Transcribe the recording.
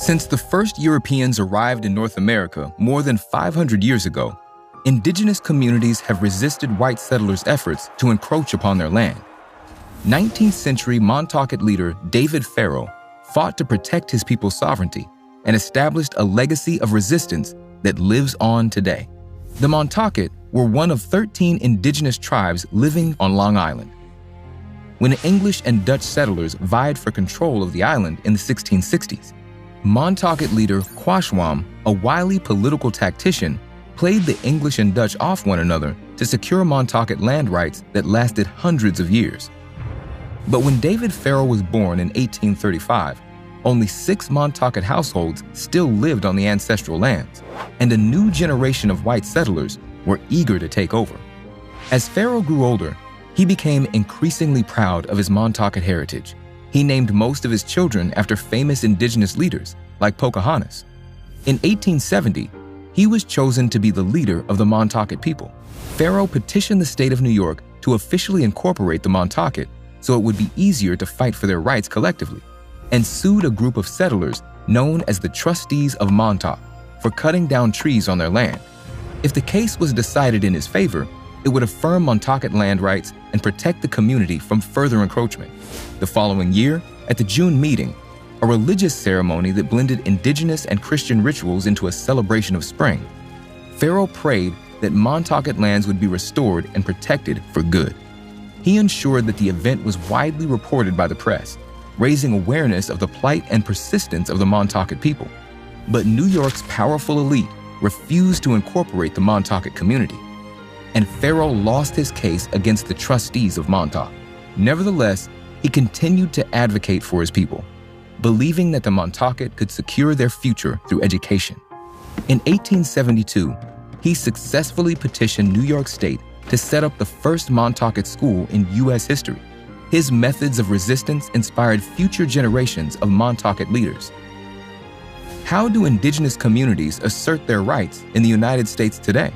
Since the first Europeans arrived in North America more than 500 years ago, indigenous communities have resisted white settlers' efforts to encroach upon their land. 19th century Montaukett leader David Pharaoh fought to protect his people's sovereignty and established a legacy of resistance that lives on today. The Montaukett were one of 13 indigenous tribes living on Long Island. When English and Dutch settlers vied for control of the island in the 1660s, Montaukett leader Quashwam, a wily political tactician, played the English and Dutch off one another to secure Montaukett land rights that lasted hundreds of years. But when David Pharaoh was born in 1835, only 6 Montaukett households still lived on the ancestral lands, and a new generation of white settlers were eager to take over. As Pharaoh grew older, he became increasingly proud of his Montaukett heritage. He named most of his children after famous indigenous leaders, like Pocahontas. In 1870, he was chosen to be the leader of the Montaukett people. Pharaoh petitioned the state of New York to officially incorporate the Montaukett so it would be easier to fight for their rights collectively, and sued a group of settlers known as the Trustees of Montauk for cutting down trees on their land. If the case was decided in his favor, it would affirm Montaukett land rights and protect the community from further encroachment. The following year, at the June meeting, a religious ceremony that blended indigenous and Christian rituals into a celebration of spring, Pharaoh prayed that Montaukett lands would be restored and protected for good. He ensured that the event was widely reported by the press, raising awareness of the plight and persistence of the Montaukett people. But New York's powerful elite refused to incorporate the Montaukett community, and Pharaoh lost his case against the trustees of Montauk. Nevertheless, he continued to advocate for his people, believing that the Montaukett could secure their future through education. In 1872, he successfully petitioned New York State to set up the first Montaukett school in U.S. history. His methods of resistance inspired future generations of Montaukett leaders. How do indigenous communities assert their rights in the United States today?